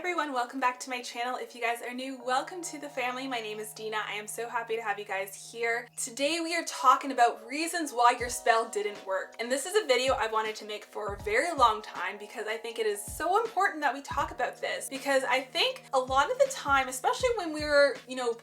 everyone, welcome back to my channel. If you guys are new, welcome to the family. My name is Dina. I am so happy to have you guys here. Today we are talking about reasons why your spell didn't work. And this is a video I wanted to make for a very long time because I think it is so important that we talk about this, because I think a lot of the time, especially when we're,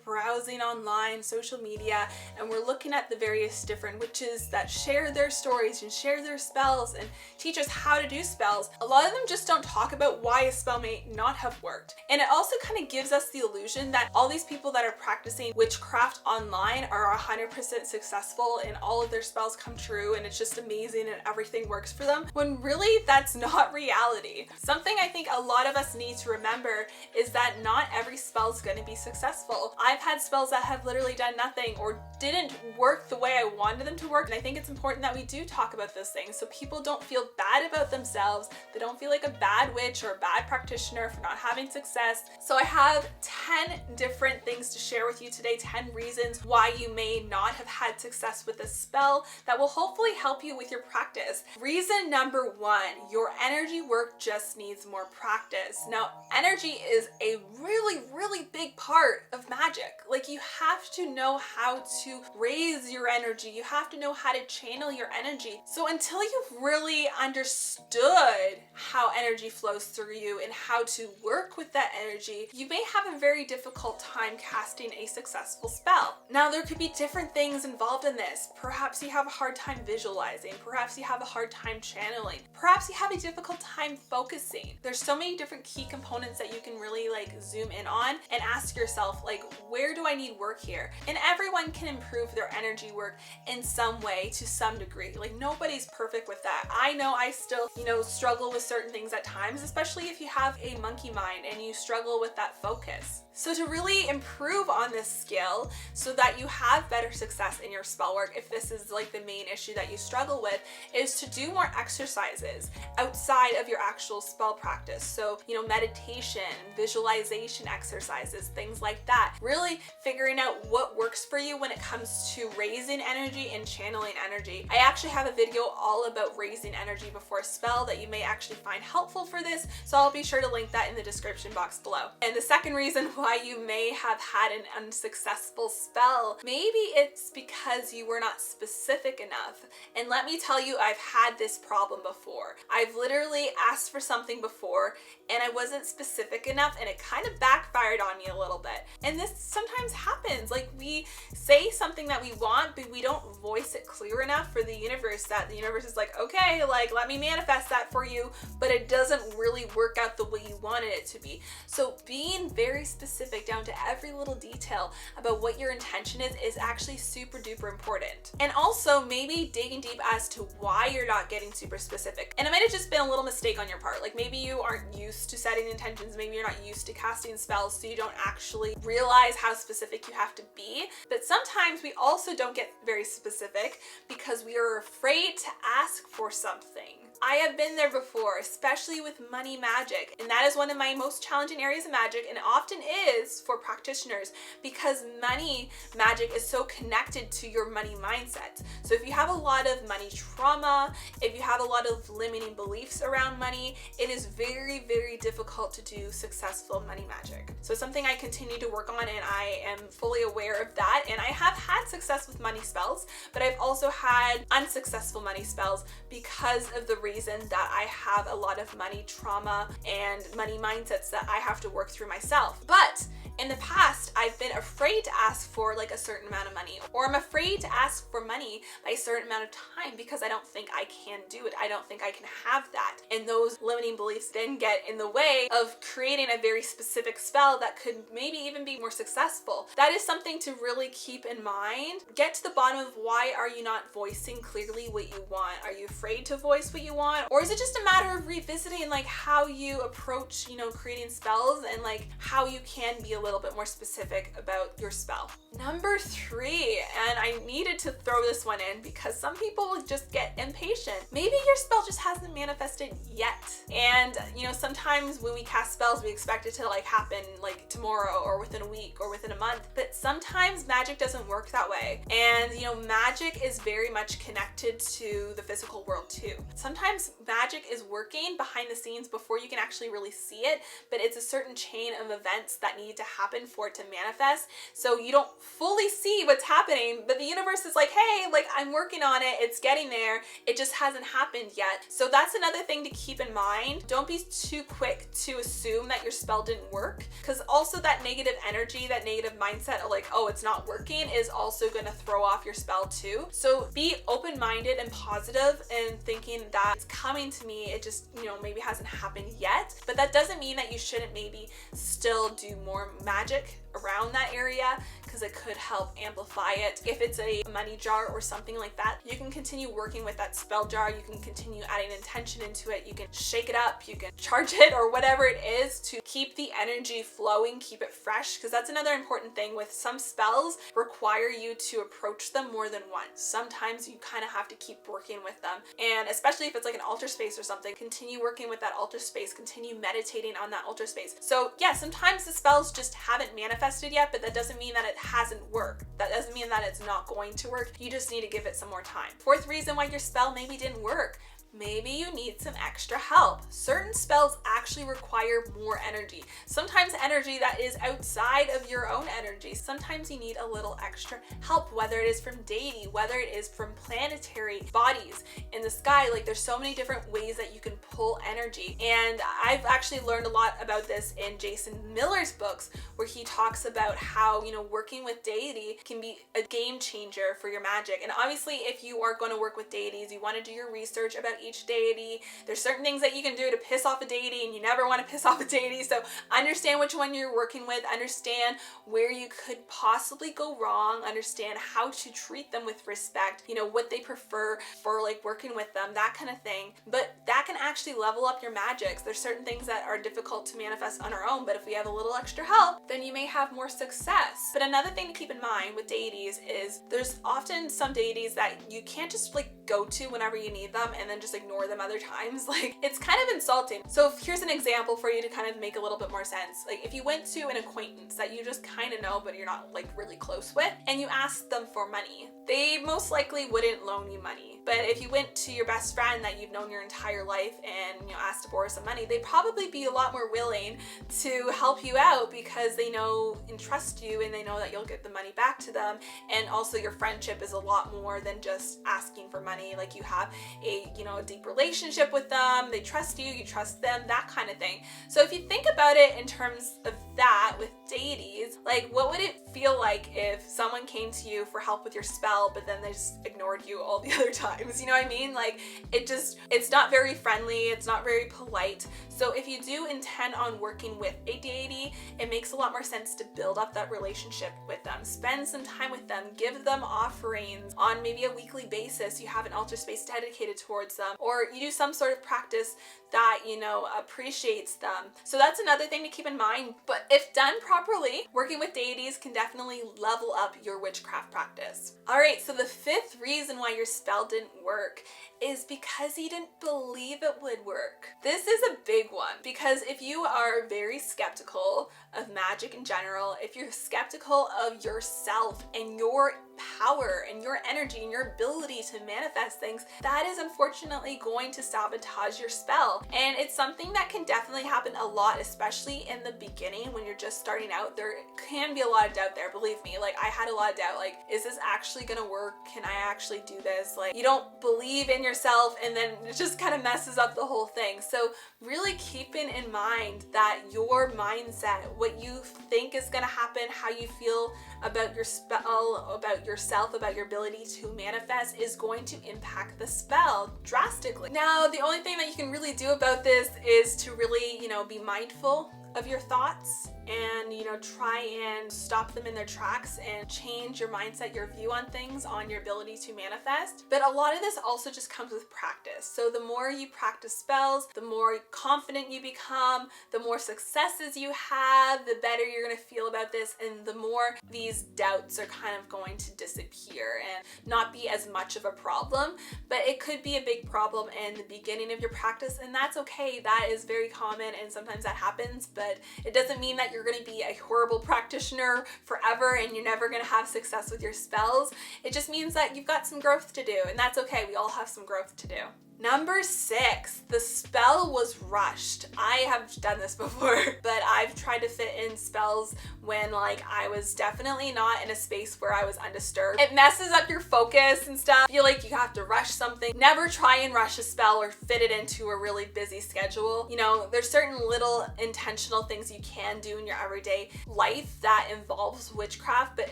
browsing online, social media, and we're looking at the various different witches that share their stories and share their spells and teach us how to do spells, a lot of them just don't talk about why a spell may not have worked. And it also kind of gives us the illusion that all these people that are practicing witchcraft online are 100% successful and all of their spells come true and it's just amazing and everything works for them, when really that's not reality. Something I think a lot of us need to remember is that not every spell is going to be successful. I've had spells that have literally done nothing or didn't work the way I wanted them to work, and I think it's important that we do talk about those things so people don't feel bad about themselves. They don't feel like a bad witch or a bad practitioner for not having success. So I have 10 different things to share with you today, 10 reasons why you may not have had success with a spell that will hopefully help you with your practice. Reason number one, your energy work just needs more practice. Now, energy is a really big part of magic. Like, you have to know how to raise your energy. You have to know how to channel your energy. So until you've really understood how energy flows through you and how to work with that energy, you may have a very difficult time casting a successful spell. Now, there could be different things involved in this. Perhaps you have a hard time visualizing. Perhaps you have a hard time channeling. Perhaps you have a difficult time focusing. There's so many different key components that you can really zoom in on and ask yourself, where do I need work here? And everyone can improve their energy work in some way to some degree. Nobody's perfect with that. I know I still, struggle with certain things at times, especially if you have a monkey mind and you struggle with that focus. So to really improve on this skill so that you have better success in your spell work, if this is the main issue that you struggle with, is to do more exercises outside of your actual spell practice. So, meditation, visualization exercises, things like that. Really figuring out what works for you when it comes to raising energy and channeling energy. I actually have a video all about raising energy before a spell that you may actually find helpful for this, so I'll be sure to link that in the description box below. And the second reason why you may have had an unsuccessful spell, maybe it's because you were not specific enough. And let me tell you, I've had this problem before. I've literally asked for something before and I wasn't specific enough and it kind of backfired on me a little bit. And this sometimes happens. We say something that we want, but we don't voice it clear enough for the universe that the universe is okay, let me manifest that for you, but it doesn't really work out the way you wanted it to be. So being very specific down to every little detail about what your intention is actually super duper important. And also maybe digging deep as to why you're not getting super specific. And it might have just been a little mistake on your part. Maybe you aren't used to setting intentions, maybe you're not used to casting spells, so you don't actually realize how specific you have to be. But sometimes we also don't get very specific because we are afraid to ask for something. I have been there before, especially with money magic, and that is one of my most challenging areas of magic, and often is for practitioners, because money magic is so connected to your money mindset. So if you have a lot of money trauma, if you have a lot of limiting beliefs around money, it is very difficult to do successful money magic. So it's something I continue to work on, and I am fully aware of that, and I have had success with money spells, but I've also had unsuccessful money spells because of the reason that I have a lot of money trauma and money mindsets that I have to work through myself. But in the past, I've been afraid to ask for a certain amount of money, or I'm afraid to ask for money by a certain amount of time because I don't think I can do it. I don't think I can have that. And those limiting beliefs then get in the way of creating a very specific spell that could maybe even be more successful. That is something to really keep in mind. Get to the bottom of why are you not voicing clearly what you want? Are you afraid to voice what you want? Or is it just a matter of revisiting how you approach, creating spells and how you can be a little bit more specific about your spell. Number 3, and I needed to throw this one in because some people just get impatient. Maybe your spell just hasn't manifested yet. And you know, sometimes when we cast spells, we expect it to like happen like tomorrow or within a week or within a month, but sometimes magic doesn't work that way. And you know, magic is very much connected to the physical world too. Sometimes magic is working behind the scenes before you can actually really see it, but it's a certain chain of events that need to happen for it to manifest. So you don't fully see what's happening, but the universe is like, hey, like I'm working on it, it's getting there, it just hasn't happened yet. So that's another thing to keep in mind. Don't be too quick to assume that your spell didn't work, because also that negative energy, that negative mindset of like, oh, it's not working, is also going to throw off your spell too. So be open-minded and positive and thinking that it's coming to me, it just, you know, maybe hasn't happened yet. But that doesn't mean that you shouldn't maybe still do more magic around that area, because it could help amplify it. If it's a money jar or something like that, you can continue working with that spell jar, you can continue adding intention into it, you can shake it up, you can charge it, or whatever it is to keep the energy flowing, keep it fresh, because that's another important thing. With some spells require you to approach them more than once. Sometimes you kind of have to keep working with them, and especially if it's like an altar space or something, continue working with that altar space, continue meditating on that altar space. So yeah, sometimes the spells just haven't manifested yet, but that doesn't mean that it hasn't worked. That doesn't mean that it's not going to work. You just need to give it some more time. 4th reason why your spell maybe didn't work. Maybe you need some extra help. Certain spells actually require more energy. Sometimes energy that is outside of your own energy. Sometimes you need a little extra help, whether it is from deity, whether it is from planetary bodies in the sky. Like there's so many different ways that you can pull energy. And I've actually learned a lot about this in Jason Miller's books, where he talks about how, you know, working with deity can be a game changer for your magic. And obviously, if you are going to work with deities, you want to do your research about each deity. There's certain things that you can do to piss off a deity, and you never want to piss off a deity. So understand which one you're working with, understand where you could possibly go wrong, understand how to treat them with respect, you know, what they prefer for like working with them, that kind of thing. But that can actually level up your magics. There's certain things that are difficult to manifest on our own, but if we have a little extra help, then you may have more success. But another thing to keep in mind with deities is there's often some deities that you can't just like go to whenever you need them and then just ignore them other times. Like it's kind of insulting. So here's an example for you to kind of make a little bit more sense. Like if you went to an acquaintance that you just kind of know but you're not like really close with, and you asked them for money, they most likely wouldn't loan you money. But if you went to your best friend that you've known your entire life and, you know, asked to borrow some money, they'd probably be a lot more willing to help you out because they know and trust you, and they know that you'll get the money back to them. And also your friendship is a lot more than just asking for money. Like you have a, you know, a deep relationship with them, they trust you, you trust them, that kind of thing. So if you think about it in terms of that with deities, like what would it feel like if someone came to you for help with your spell, but then they just ignored you all the other times? You know what I mean? Like it's not very friendly, it's not very polite. So if you do intend on working with a deity, it makes a lot more sense to build up that relationship with them. Spend some time with them, give them offerings on maybe a weekly basis. You have an altar space dedicated towards them, or you do some sort of practice that, you know, appreciates them. So that's another thing to keep in mind. But if done properly, working with deities can definitely level up your witchcraft practice. All right, so the 5th reason why your spell didn't work is because you didn't believe it would work. This is a big one, because if you are very skeptical of magic in general, if you're skeptical of yourself and your power and your energy and your ability to manifest things, that is unfortunately going to sabotage your spell. And it's something that can definitely happen a lot, especially in the beginning when you're just starting out. There can be a lot of doubt there, believe me. Like I had a lot of doubt, like, is this actually gonna work? Can I actually do this? Like you don't believe in yourself, and then it just kind of messes up the whole thing. So really keeping in mind that your mindset, what you think is gonna happen, how you feel about your spell, about yourself, about your ability to manifest, is going to impact the spell drastically. Now, the only thing that you can really do about this is to really, you know, be mindful of your thoughts and, you know, try and stop them in their tracks and change your mindset, your view on things, on your ability to manifest. But a lot of this also just comes with practice. So the more you practice spells, the more confident you become, the more successes you have, the better you're going to feel about this, and the more these doubts are kind of going to disappear and not be as much of a problem. But it could be a big problem in the beginning of your practice, and that's okay. That is very common, and sometimes that happens, but it doesn't mean that you're going to be a horrible practitioner forever and you're never going to have success with your spells. It just means that you've got some growth to do, and that's okay. We all have some growth to do. Number 6, the spell was rushed. I have done this before, but I've tried to fit in spells when like I was definitely not in a space where I was undisturbed. It messes up your focus and stuff. I feel like you have to rush something. Never try and rush a spell or fit it into a really busy schedule. You know, there's certain little intentional things you can do in your everyday life that involves witchcraft, but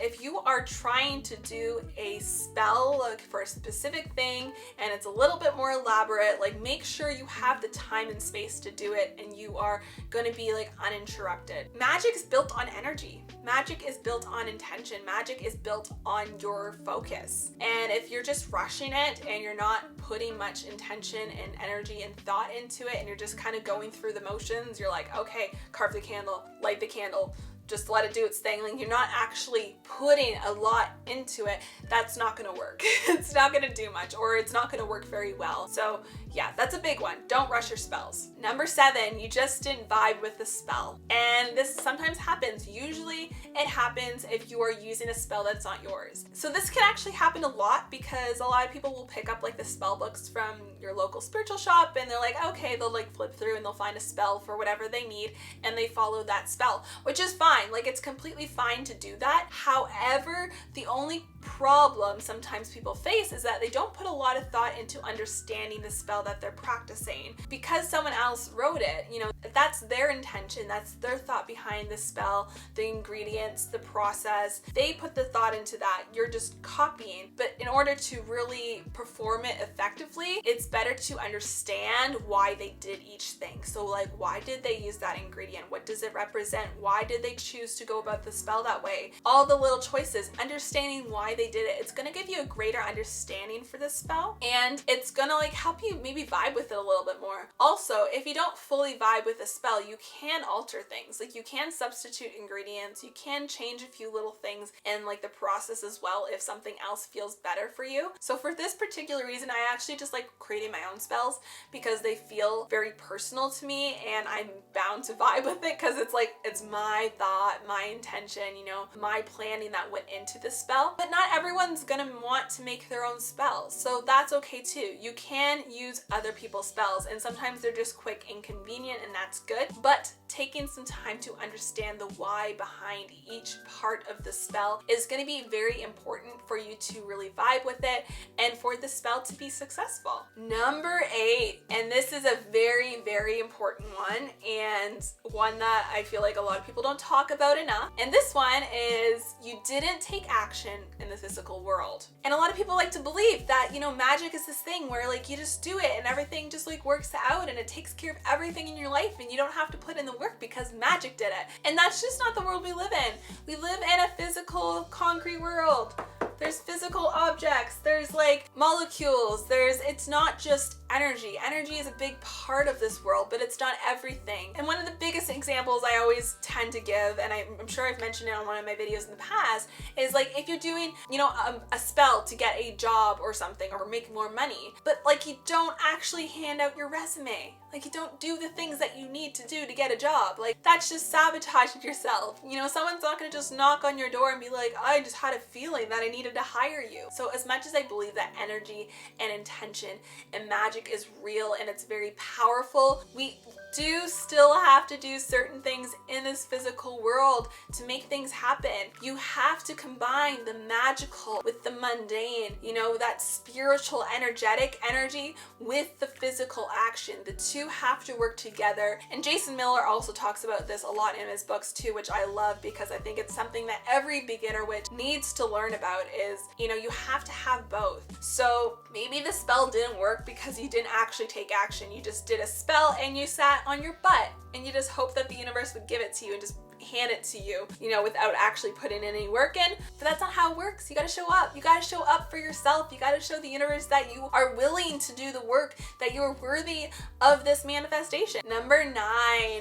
if you are trying to do a spell like for a specific thing and it's a little bit more elaborate, like make sure you have the time and space to do it and you are going to be like uninterrupted. Magic is built on energy. Magic is built on intention. Magic is built on your focus. And if you're just rushing it and you're not putting much intention and energy and thought into it and you're just kind of going through the motions, you're like, okay, carve the candle, light the candle, just let it do its thing. Like you're not actually putting a lot into it. That's not gonna work. It's not gonna do much, or it's not gonna work very well. So yeah, that's a big one. Don't rush your spells. Number 7, you just didn't vibe with the spell. And this sometimes happens. Usually it happens if you are using a spell that's not yours. So this can actually happen a lot because a lot of people will pick up like the spell books from your local spiritual shop and they're like, okay, they'll like flip through and they'll find a spell for whatever they need and they follow that spell, which is fine. Like it's completely fine to do that. However, the only problem sometimes people face is that they don't put a lot of thought into understanding the spell that they're practicing. Because someone else wrote it, you know, that's their intention, that's their thought behind the spell, the ingredients, the process. They put the thought into that. You're just copying. But in order to really perform it effectively, it's better to understand why they did each thing. So like, why did they use that ingredient? What does it represent? Why did they choose to go about the spell that way? All the little choices, understanding why they did it. It's gonna give you a greater understanding for this spell, and it's gonna like help you maybe vibe with it a little bit more. Also, if you don't fully vibe with a spell, you can alter things. Like you can substitute ingredients, you can change a few little things in like the process as well if something else feels better for you. So for this particular reason, I actually just like creating my own spells because they feel very personal to me and I'm bound to vibe with it because it's like, it's my thought, my intention, you know, my planning that went into the spell. But not everyone's gonna want to make their own spells, so that's okay too. You can use other people's spells and sometimes they're just quick and convenient and that's good, but taking some time to understand the why behind each part of the spell is going to be very important for you to really vibe with it and for the spell to be successful. Number 8, and this is a very, very important one and one that I feel like a lot of people don't talk about enough. And this one is you didn't take action in the physical world. And a lot of people like to believe that, you know, magic is this thing where like you just do it and everything just like works out and it takes care of everything in your life and you don't have to put in the work because magic did it. And that's just not the world we live in. We live in a physical, concrete world. There's physical objects, there's like molecules, it's not just energy. Energy is a big part of this world, but it's not everything. And one of the biggest examples I always tend to give, and I'm sure I've mentioned it on one of my videos in the past, is like if you're doing, you know, a spell to get a job or something or make more money, but like you don't actually hand out your resume. Like you don't do the things that you need to do to get a job. Like that's just sabotaging yourself. You know, someone's not gonna just knock on your door and be like, I just had a feeling that I needed to hire you. So as much as I believe that energy and intention and magic is real and it's very powerful, we do still have to do certain things in this physical world to make things happen. You have to combine the magical with the mundane, you know, that spiritual, energetic energy with the physical action. The two have to work together. And Jason Miller also talks about this a lot in his books too, which I love because I think it's something that every beginner witch needs to learn about is, you know, you have to have both. So maybe the spell didn't work because you you didn't actually take action. You just did a spell and you sat on your butt and you just hoped that the universe would give it to you and just hand it to you, you know, without actually putting any work in. But that's not how it works. You gotta show up. You gotta show up for yourself. You gotta show the universe that you are willing to do the work, that you are worthy of this manifestation. Number 9,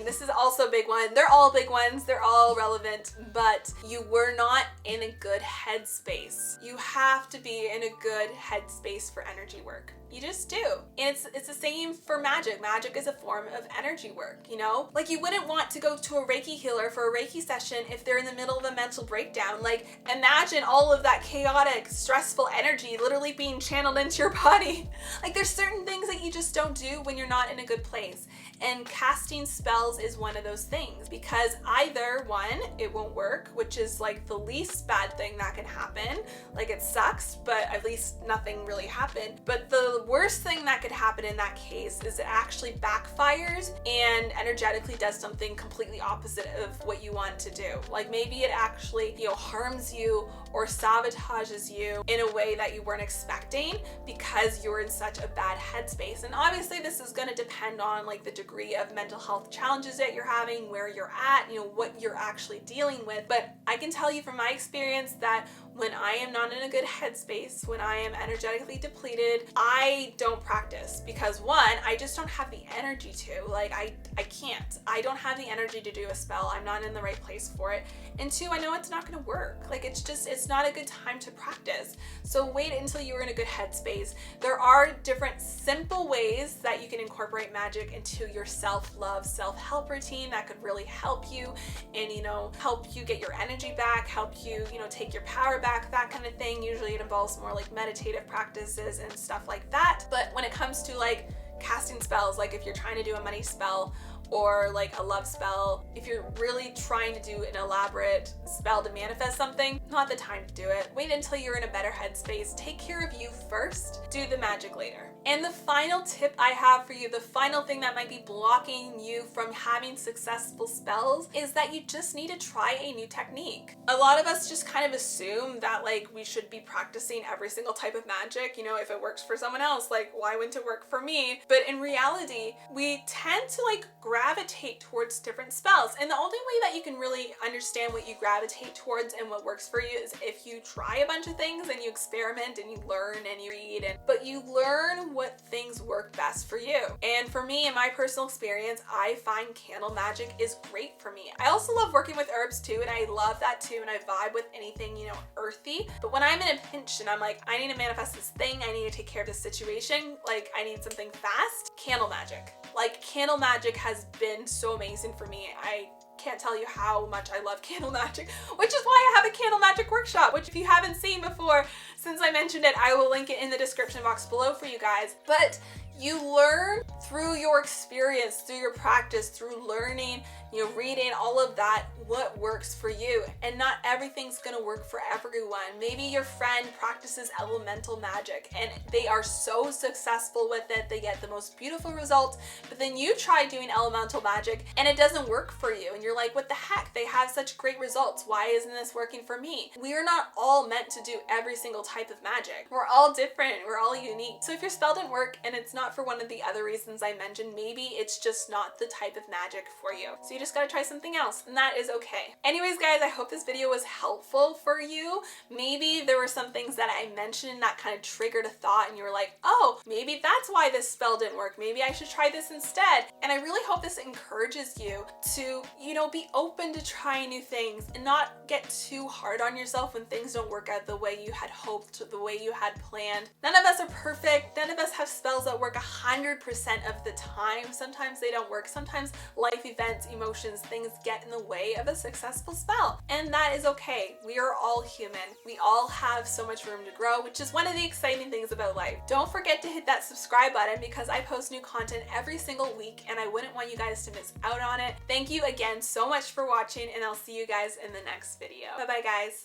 this is also a big one. They're all big ones. They're all relevant, but you were not in a good headspace. You have to be in a good headspace for energy work. You just do. And it's the same for magic. Magic is a form of energy work, you know? Like, you wouldn't want to go to a Reiki healer for a Reiki session if they're in the middle of a mental breakdown. Like, imagine all of that chaotic, stressful energy literally being channeled into your body. Like, there's certain things that you just don't do when you're not in a good place. And casting spells is one of those things, because either one, it won't work, which is like the least bad thing that can happen. Like, it sucks, but at least nothing really happened. But the worst thing that could happen in that case is it actually backfires and energetically does something completely opposite of what you want to do. Like, maybe it actually, you know, harms you or sabotages you in a way that you weren't expecting because you're in such a bad headspace. And obviously this is going to depend on like the degree of mental health challenges that you're having, where you're at, you know, what you're actually dealing with. But I can tell you from my experience that when I am not in a good headspace, when I am energetically depleted, I don't practice, because one, I just don't have the energy to. Like, I can't. I don't have the energy to do a spell. I'm not in the right place for it. And two, I know it's not going to work. Like, it's not a good time to practice. So wait until you're in a good headspace. There are different simple ways that you can incorporate magic into your self-love, self-help routine that could really help you and, you know, help you get your energy back, help you, you know, take your power back, that kind of thing. Usually it involves more like meditative practices and stuff like that. But when it comes to like casting spells, like if you're trying to do a money spell or like a love spell, if you're really trying to do an elaborate spell to manifest something, not the time to do it. Wait until you're in a better headspace. Take care of you first. Do the magic later. And the final tip I have for you, the final thing that might be blocking you from having successful spells, is that you just need to try a new technique. A lot of us just kind of assume that like we should be practicing every single type of magic. You know, if it works for someone else, like why wouldn't it work for me? But in reality, we tend to like gravitate towards different spells. And the only way that you can really understand what you gravitate towards and what works for you is if you try a bunch of things and you experiment and you learn and you read, but you learn what things work best for you. And for me, in my personal experience, I find candle magic is great for me. I also love working with herbs too, and I love that too, and I vibe with anything, you know, earthy. But when I'm in a pinch and I'm like, I need to manifest this thing, I need to take care of this situation, like I need something fast, candle magic. Like, candle magic has been so amazing for me. I can't tell you how much I love candle magic, which is why I have a candle magic workshop, which if you haven't seen before, since I mentioned it, I will link it in the description box below for you guys. But you learn through your experience, through your practice, through learning, you know, reading, all of that, what works for you. And not everything's gonna work for everyone. Maybe your friend practices elemental magic and they are so successful with it, they get the most beautiful results, but then you try doing elemental magic and it doesn't work for you. And you're like, what the heck? They have such great results. Why isn't this working for me? We are not all meant to do every single type of magic. We're all different. We're all unique. So if your spell didn't work and it's not for one of the other reasons I mentioned, maybe it's just not the type of magic for you. So you just gotta try something else, and that is okay. Anyways, guys, I hope this video was helpful for you. Maybe there were some things that I mentioned that kind of triggered a thought and you were like, oh, maybe that's why this spell didn't work. Maybe I should try this instead. And I really hope this encourages you to, you know, be open to trying new things and not get too hard on yourself when things don't work out the way you had hoped, the way you had planned. None of us are perfect. None of us have spells that work 100% of the time. Sometimes they don't work. Sometimes life events, emotions, things get in the way of a successful spell. And that is okay. We are all human. We all have so much room to grow, which is one of the exciting things about life. Don't forget to hit that subscribe button because I post new content every single week and I wouldn't want you guys to miss out on it. Thank you again so much for watching, and I'll see you guys in the next video. Bye bye, guys.